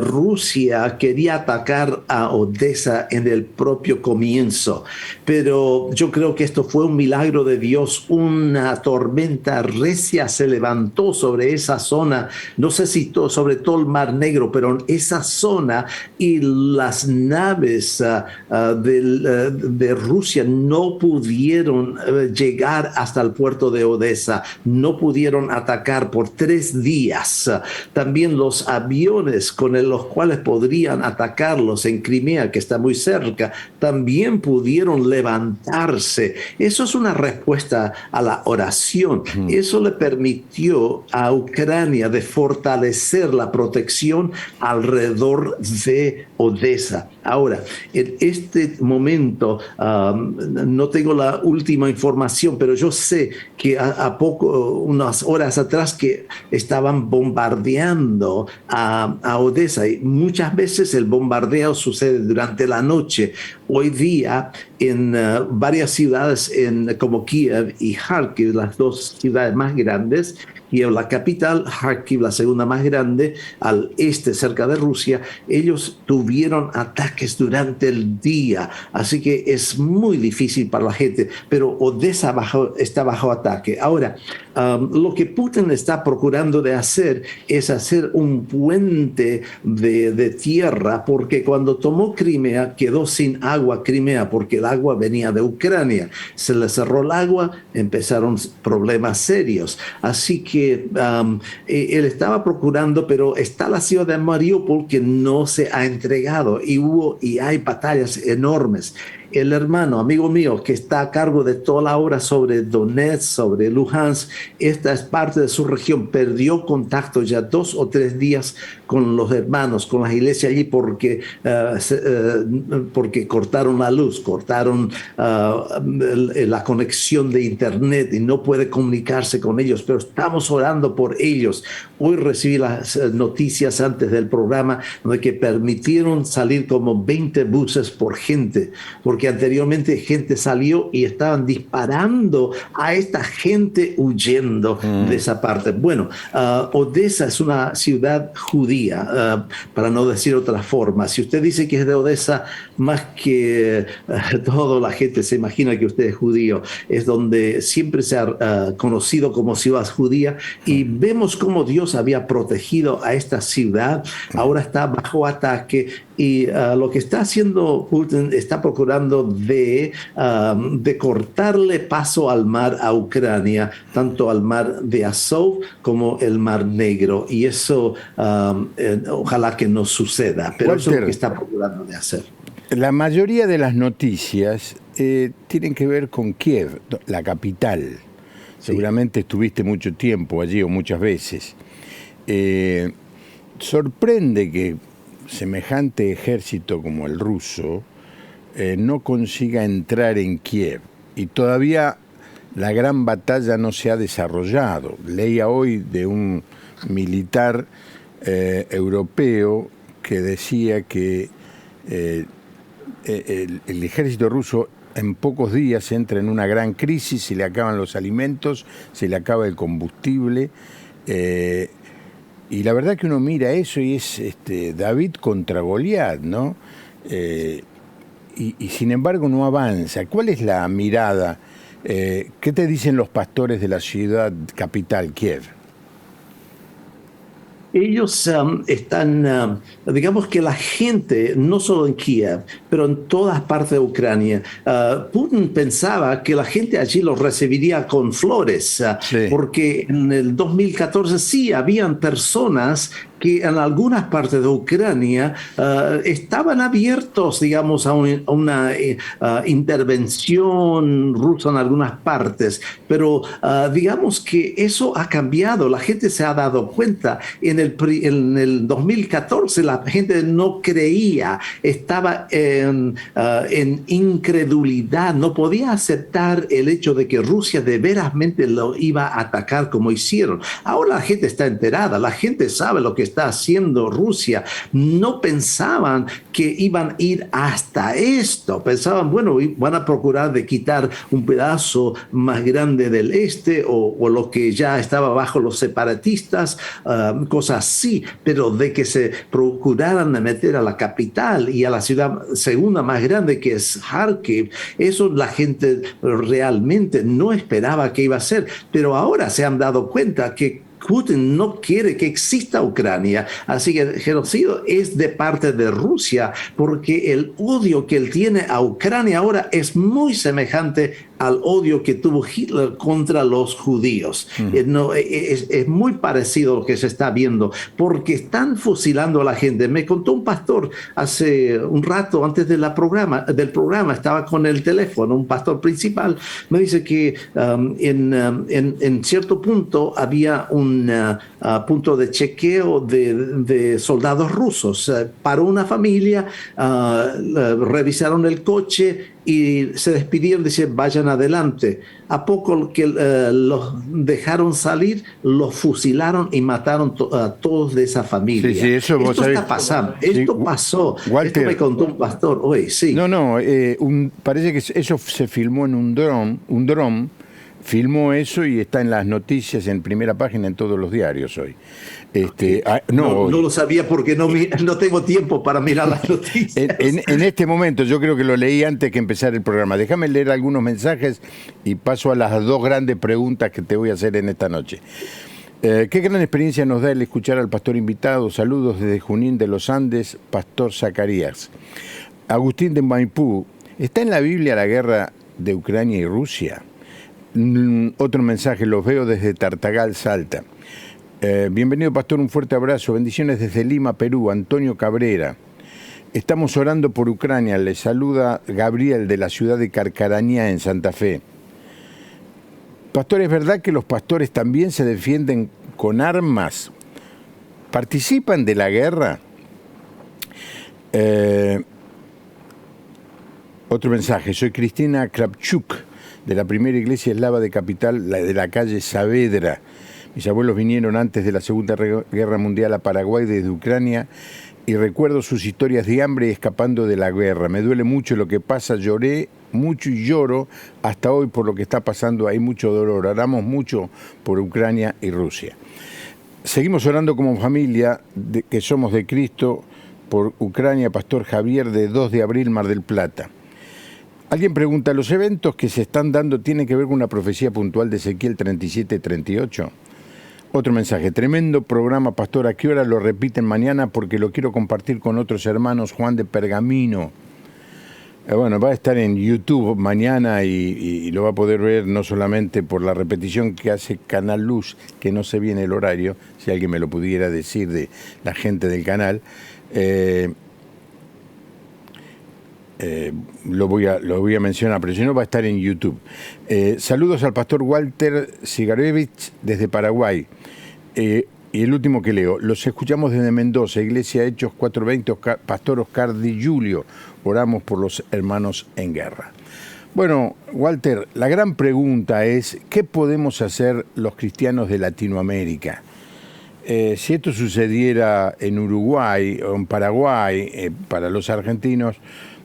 Rusia quería atacar a Odessa en el propio comienzo, pero yo creo que esto fue un milagro de Dios. Una tormenta recia se levantó sobre esa zona, no sé si sobre todo el Mar Negro, pero en esa zona, y las naves de Rusia no pudieron llegar hasta el puerto de Odessa, no pudieron atacar por 3 días. También los aviones con los cuales podrían atacarlos en Crimea, que está muy cerca, también pudieron levantarse. Eso es una respuesta a la oración. Eso le permitió a Ucrania de fortalecer la protección alrededor de Odessa. Ahora, en este momento, no tengo la última información, pero yo sé que unas horas atrás, que estaban bombardeando a Odessa, y muchas veces el bombardeo sucede durante la noche. Hoy día en varias ciudades como Kiev y Kharkiv, las dos ciudades más grandes, Kiev la capital, Kharkiv la segunda más grande, al este cerca de Rusia, ellos tuvieron ataques durante el día, así que es muy difícil para la gente, pero Odessa está bajo ataque. Ahora, lo que Putin está procurando de hacer es hacer un puente de tierra, porque cuando tomó Crimea quedó sin agua Crimea, porque el agua venía de Ucrania. Se le cerró el agua, empezaron problemas serios. Así que él estaba procurando, pero está la ciudad de Mariupol que no se ha entregado, y hay batallas enormes. El hermano, amigo mío, que está a cargo de toda la obra sobre Donetsk, sobre Luhansk, esta es parte de su región, perdió contacto ya 2 o 3 días con los hermanos, con las iglesias allí, porque cortaron la luz, cortaron la conexión de internet y no puede comunicarse con ellos, pero estamos orando por ellos. Hoy recibí las noticias antes del programa de que permitieron salir como 20 buses por gente, porque anteriormente gente salió y estaban disparando a esta gente huyendo de esa parte. Bueno, Odessa es una ciudad judía, para no decir otra forma. Si usted dice que es de Odessa, más que toda la gente se imagina que usted es judío. Es donde siempre se ha conocido como ciudad judía, y vemos cómo Dios había protegido a esta ciudad. Ahora está bajo ataque, y lo que está haciendo Putin, está procurando de cortarle paso al mar a Ucrania, tanto al mar de Azov como el mar Negro, y eso ojalá que no suceda, pero Walter, eso es lo que está procurando de hacer. La mayoría de las noticias tienen que ver con Kiev, la capital. Sí. Seguramente estuviste mucho tiempo allí o muchas veces. Sorprende que semejante ejército como el ruso no consiga entrar en Kiev, y todavía la gran batalla no se ha desarrollado. Leía hoy de un militar europeo que decía que el ejército ruso en pocos días entra en una gran crisis, se le acaban los alimentos, se le acaba el combustible, y la verdad que uno mira eso y es David contra Goliat, ¿no? Y sin embargo no avanza. ¿Cuál es la mirada? ¿Qué te dicen los pastores de la ciudad capital, Kiev? Ellos están, digamos que la gente, no solo en Kiev, pero en todas partes de Ucrania, Putin pensaba que la gente allí los recibiría con flores, Sí. porque en el 2014 sí habían personas que en algunas partes de Ucrania estaban abiertos, digamos, a una intervención rusa en algunas partes, pero digamos que eso ha cambiado, la gente se ha dado cuenta. En el 2014 la gente no creía, estaba en incredulidad, no podía aceptar el hecho de que Rusia de verasmente lo iba a atacar como hicieron. Ahora la gente está enterada, la gente sabe lo que está haciendo Rusia. No pensaban que iban a ir hasta esto. Pensaban, bueno, van a procurar de quitar un pedazo más grande del este o lo que ya estaba bajo los separatistas, cosas así, pero de que se procuraran de meter a la capital y a la ciudad segunda más grande que es Kharkiv, eso la gente realmente no esperaba que iba a ser, pero ahora se han dado cuenta que Putin no quiere que exista Ucrania, así que el genocidio es de parte de Rusia, porque el odio que él tiene a Ucrania ahora es muy semejante al odio que tuvo Hitler contra los judíos. Es muy parecido a lo que se está viendo, porque están fusilando a la gente. Me contó un pastor hace un rato, antes del programa, estaba con el teléfono, un pastor principal, me dice que en cierto punto había un punto de chequeo de soldados rusos. Paró una familia, revisaron el coche y se despidieron, dice, vayan adelante. A poco que los dejaron salir, los fusilaron y mataron a todos de esa familia. Sí, eso esto está pasando, esto pasó. Walter, esto me contó un pastor hoy, sí. Parece que eso se filmó en un dron filmó eso y está en las noticias en primera página en todos los diarios hoy. No lo sabía porque no tengo tiempo para mirar las noticias. En este momento, yo creo que lo leí antes que empezar el programa. Déjame leer algunos mensajes y paso a las dos grandes preguntas que te voy a hacer en esta noche. Qué gran experiencia nos da el escuchar al pastor invitado. Saludos desde Junín de los Andes, Pastor Zacarías. Agustín de Maipú, ¿está en la Biblia la guerra de Ucrania y Rusia? Otro mensaje, los veo desde Tartagal, Salta. Bienvenido, pastor, un fuerte abrazo. Bendiciones desde Lima, Perú. Antonio Cabrera. Estamos orando por Ucrania. Les saluda Gabriel de la ciudad de Carcarañá, en Santa Fe. Pastor, ¿es verdad que los pastores también se defienden con armas? ¿Participan de la guerra? Otro mensaje. Soy Cristina Kravchuk, de la primera iglesia eslava de Capital, de la calle Saavedra. Mis abuelos vinieron antes de la Segunda Guerra Mundial a Paraguay desde Ucrania y recuerdo sus historias de hambre y escapando de la guerra. Me duele mucho lo que pasa, lloré mucho y lloro hasta hoy por lo que está pasando. Hay mucho dolor, oramos mucho por Ucrania y Rusia. Seguimos orando como familia que somos de Cristo por Ucrania, Pastor Javier, de 2 de abril, Mar del Plata. Alguien pregunta, ¿los eventos que se están dando tienen que ver con una profecía puntual de Ezequiel 37-38? Otro mensaje, tremendo programa, pastor, ¿a qué hora lo repiten mañana? Porque lo quiero compartir con otros hermanos. Juan de Pergamino. Bueno, va a estar en YouTube mañana y lo va a poder ver no solamente por la repetición que hace Canal Luz, que no sé bien el horario, si alguien me lo pudiera decir de la gente del canal. Lo voy a mencionar, pero si no va a estar en YouTube. Saludos al pastor Walter Sigarevich desde Paraguay. Y el último que leo, los escuchamos desde Mendoza, Iglesia Hechos 420, Pastor Oscar Di Julio. Oramos por los hermanos en guerra. Bueno, Walter, la gran pregunta es, ¿qué podemos hacer los cristianos de Latinoamérica? Si esto sucediera en Uruguay o en Paraguay, para los argentinos,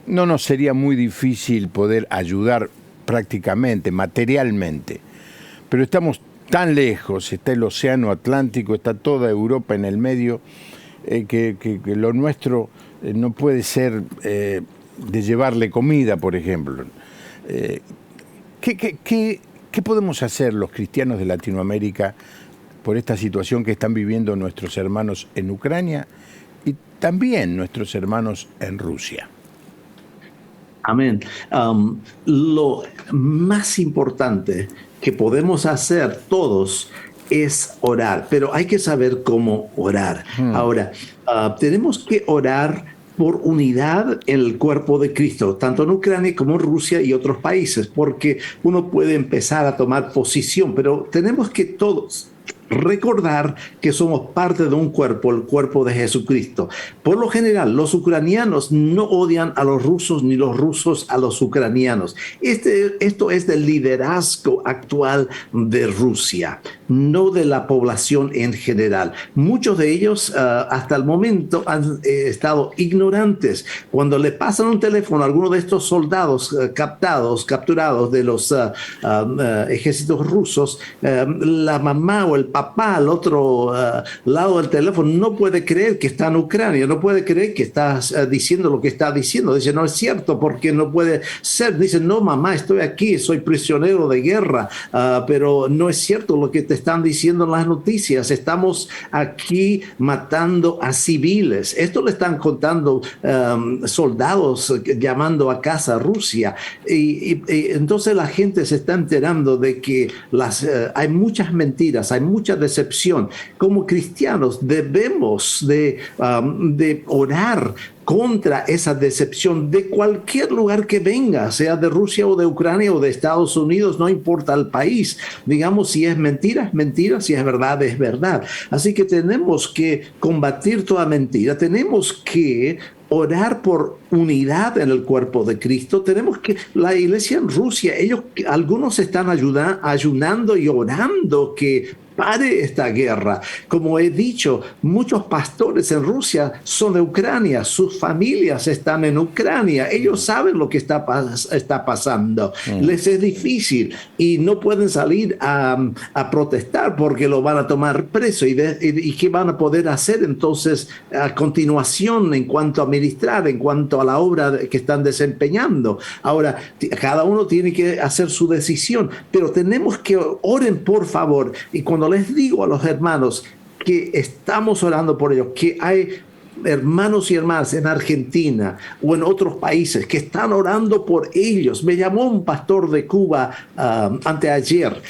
no nos sería muy difícil poder ayudar prácticamente, materialmente. Pero estamos tan lejos, está el Océano Atlántico, está toda Europa en el medio, que lo nuestro no puede ser de llevarle comida, por ejemplo. ¿Qué podemos hacer los cristianos de Latinoamérica por esta situación que están viviendo nuestros hermanos en Ucrania y también nuestros hermanos en Rusia? Amén. Lo más importante que podemos hacer todos es orar, pero hay que saber cómo orar. Ahora, tenemos que orar por unidad en el cuerpo de Cristo, tanto en Ucrania como en Rusia y otros países, porque uno puede empezar a tomar posición, pero tenemos que todos recordar que somos parte de un cuerpo, el cuerpo de Jesucristo. Por lo general, los ucranianos no odian a los rusos ni los rusos a los ucranianos. Esto es del liderazgo actual de Rusia, no de la población en general. Muchos de ellos hasta el momento han estado ignorantes. Cuando le pasan un teléfono a alguno de estos soldados capturados de los ejércitos rusos, la mamá o el papá al otro lado del teléfono no puede creer que está en Ucrania, no puede creer que está diciendo lo que está diciendo. Dice, no es cierto, porque no puede ser. Dice, no, mamá, estoy aquí, soy prisionero de guerra, pero no es cierto lo que te están diciendo en las noticias. Estamos aquí matando a civiles. Esto le están contando soldados llamando a casa a Rusia. Y entonces la gente se está enterando de que hay muchas mentiras, hay mucha decepción. Como cristianos debemos de orar contra esa decepción de cualquier lugar que venga, sea de Rusia o de Ucrania o de Estados Unidos, no importa el país. Digamos, si es mentira, es mentira, si es verdad, es verdad. Así que tenemos que combatir toda mentira, tenemos que orar por unidad en el cuerpo de Cristo. Tenemos que, la iglesia en Rusia, algunos están ayunando y orando que pare esta guerra. Como he dicho, muchos pastores en Rusia son de Ucrania, sus familias están en Ucrania, ellos saben lo que está pasando. Les es difícil y no pueden salir a protestar porque lo van a tomar preso. ¿Y qué van a poder hacer entonces a continuación en cuanto a ministrar, en cuanto a la obra que están desempeñando? Ahora, cada uno tiene que hacer su decisión, pero tenemos que oren, por favor. Y cuando les digo a los hermanos que estamos orando por ellos, que hay hermanos y hermanas en Argentina o en otros países que están orando por ellos. Me llamó un pastor de Cuba anteayer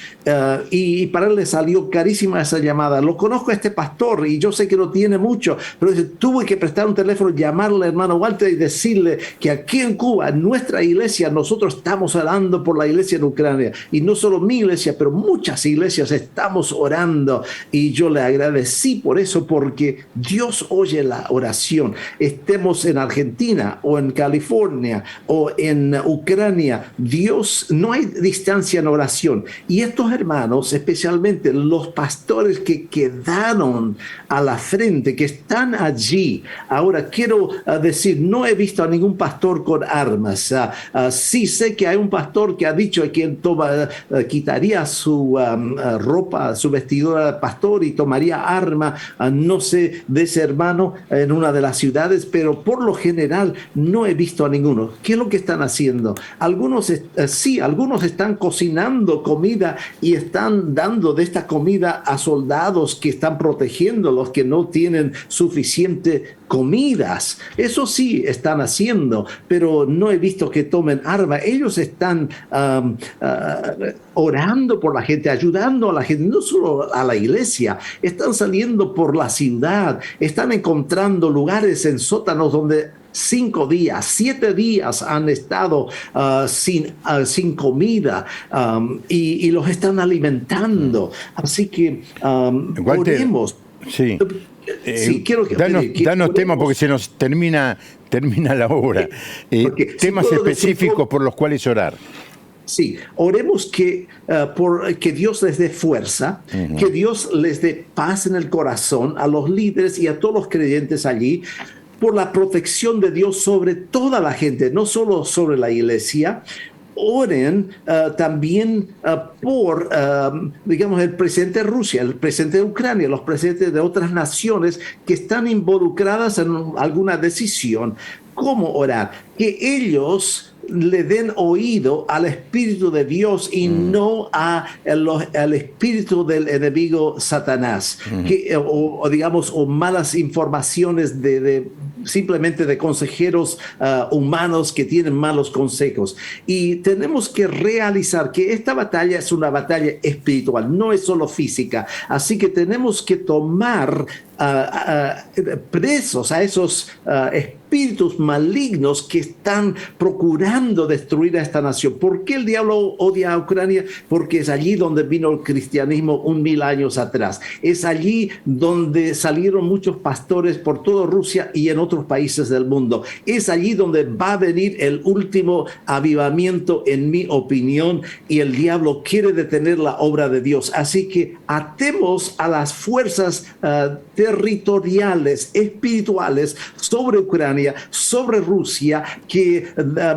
y para él le salió carísima esa llamada. Lo conozco a este pastor y yo sé que lo tiene mucho, pero tuve que prestar un teléfono, llamarle al hermano Walter y decirle que aquí en Cuba, en nuestra iglesia, nosotros estamos orando por la iglesia en Ucrania, y no solo mi iglesia, pero muchas iglesias estamos orando, y yo le agradecí por eso, porque Dios oye la oración. Estemos en Argentina o en California o en Ucrania, Dios, no hay distancia en oración. Y estos hermanos, especialmente los pastores que quedaron a la frente, que están allí. Ahora quiero decir, no he visto a ningún pastor con armas. Sí sé que hay un pastor que ha dicho que él quitaría su ropa, su vestidura de pastor, y tomaría arma. No sé de ese hermano en una de las ciudades, pero por lo general no he visto a ninguno. ¿Qué es lo que están haciendo? Algunos están cocinando comida y están dando de esta comida a soldados que están protegiendo los que no tienen suficiente comidas. Eso sí están haciendo, pero no he visto que tomen arma. Ellos están orando por la gente, ayudando a la gente, no solo a la iglesia. Están saliendo por la ciudad, están encontrando lugares en sótanos donde 5 días, 7 días han estado sin comida, y los están alimentando. Así que oremos. Sí. Sí, danos temas porque se nos termina la hora. Temas específicos por los cuales orar. Sí, oremos que Dios les dé fuerza, que Dios les dé paz en el corazón a los líderes y a todos los creyentes allí, por la protección de Dios sobre toda la gente, no solo sobre la iglesia. Oren también por, digamos, el presidente de Rusia, el presidente de Ucrania, los presidentes de otras naciones que están involucradas en alguna decisión. ¿Cómo orar? Que ellos le den oído al Espíritu de Dios y no al espíritu del enemigo Satanás, o digamos, o malas informaciones de simplemente de consejeros humanos que tienen malos consejos. Y tenemos que realizar que esta batalla es una batalla espiritual, no es solo física. Así que tenemos que tomar presos a esos espíritus malignos que están procurando destruir a esta nación. ¿Por qué el diablo odia a Ucrania? Porque es allí donde vino el cristianismo 1000 años atrás. Es allí donde salieron muchos pastores por toda Rusia y en otros países del mundo. Es allí donde va a venir el último avivamiento, en mi opinión, y el diablo quiere detener la obra de Dios. Así que atemos a las fuerzas territoriales, espirituales sobre Ucrania, sobre Rusia, que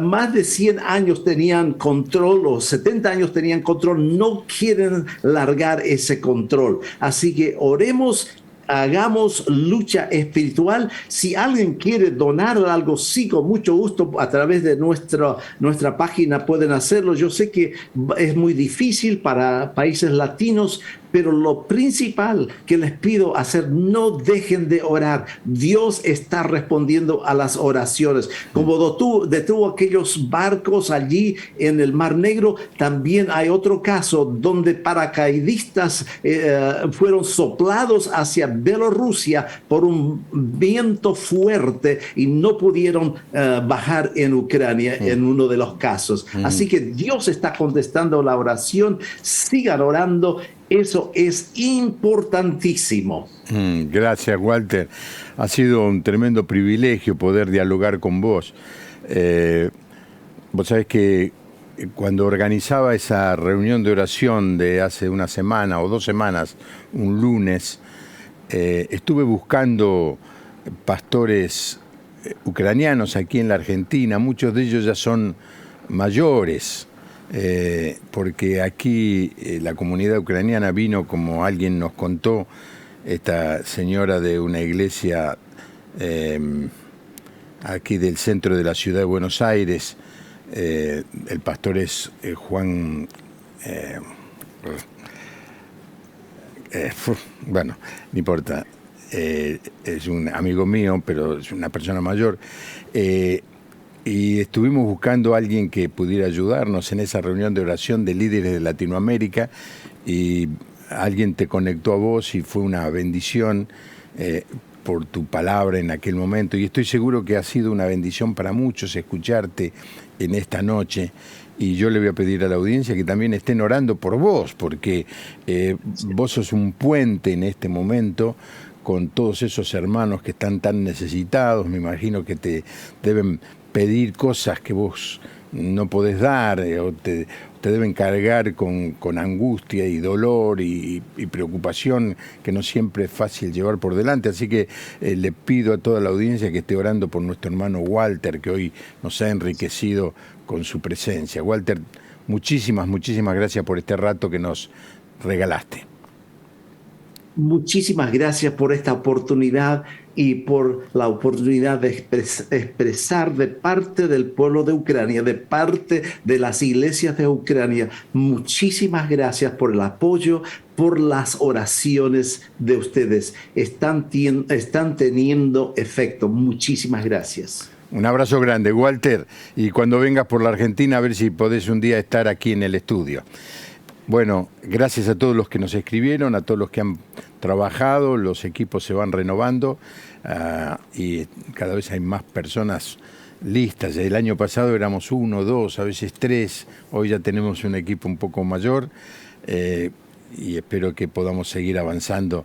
más de 100 años tenían control, o 70 años tenían control, no quieren largar ese control. Así que oremos, hagamos lucha espiritual. Si alguien quiere donar algo, sí, con mucho gusto, a través de nuestra página pueden hacerlo. Yo sé que es muy difícil para países latinos, pero lo principal que les pido hacer, no dejen de orar. Dios está respondiendo a las oraciones. Como detuvo aquellos barcos allí en el Mar Negro, también hay otro caso donde paracaidistas fueron soplados hacia Bielorrusia por un viento fuerte y no pudieron bajar en Ucrania en uno de los casos. Así que Dios está contestando la oración. Sigan orando. Eso es importantísimo. Gracias, Walter. Ha sido un tremendo privilegio poder dialogar con vos. Vos sabés que cuando organizaba esa reunión de oración de hace una semana o 2 semanas, un lunes, estuve buscando pastores ucranianos aquí en la Argentina. Muchos de ellos ya son mayores. Porque aquí la comunidad ucraniana vino, como alguien nos contó, esta señora de una iglesia aquí del centro de la ciudad de Buenos Aires, el pastor es Juan, bueno, no importa, es un amigo mío, pero es una persona mayor. Y estuvimos buscando a alguien que pudiera ayudarnos en esa reunión de oración de líderes de Latinoamérica, y alguien te conectó a vos y fue una bendición por tu palabra en aquel momento. Y estoy seguro que ha sido una bendición para muchos escucharte en esta noche. Y yo le voy a pedir a la audiencia que también estén orando por vos, porque vos sos un puente en este momento con todos esos hermanos que están tan necesitados. Me imagino que te deben pedir cosas que vos no podés dar, o te deben cargar con angustia y dolor y preocupación que no siempre es fácil llevar por delante. Así que le pido a toda la audiencia que esté orando por nuestro hermano Walter, que hoy nos ha enriquecido con su presencia. Walter, muchísimas gracias por este rato que nos regalaste. Muchísimas gracias por esta oportunidad y por la oportunidad de expresar de parte del pueblo de Ucrania, de parte de las iglesias de Ucrania. Muchísimas gracias por el apoyo, por las oraciones de ustedes. Están teniendo efecto. Muchísimas gracias. Un abrazo grande, Walter, y cuando vengas por la Argentina, a ver si podés un día estar aquí en el estudio. Bueno, gracias a todos los que nos escribieron, a todos los que han trabajado. Los equipos se van renovando y cada vez hay más personas listas. El año pasado éramos 1, 2, a veces 3. Hoy ya tenemos un equipo un poco mayor y espero que podamos seguir avanzando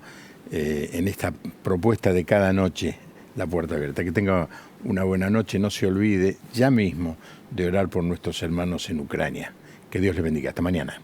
en esta propuesta de cada noche, la puerta abierta. Que tenga una buena noche. No se olvide ya mismo de orar por nuestros hermanos en Ucrania. Que Dios les bendiga. Hasta mañana.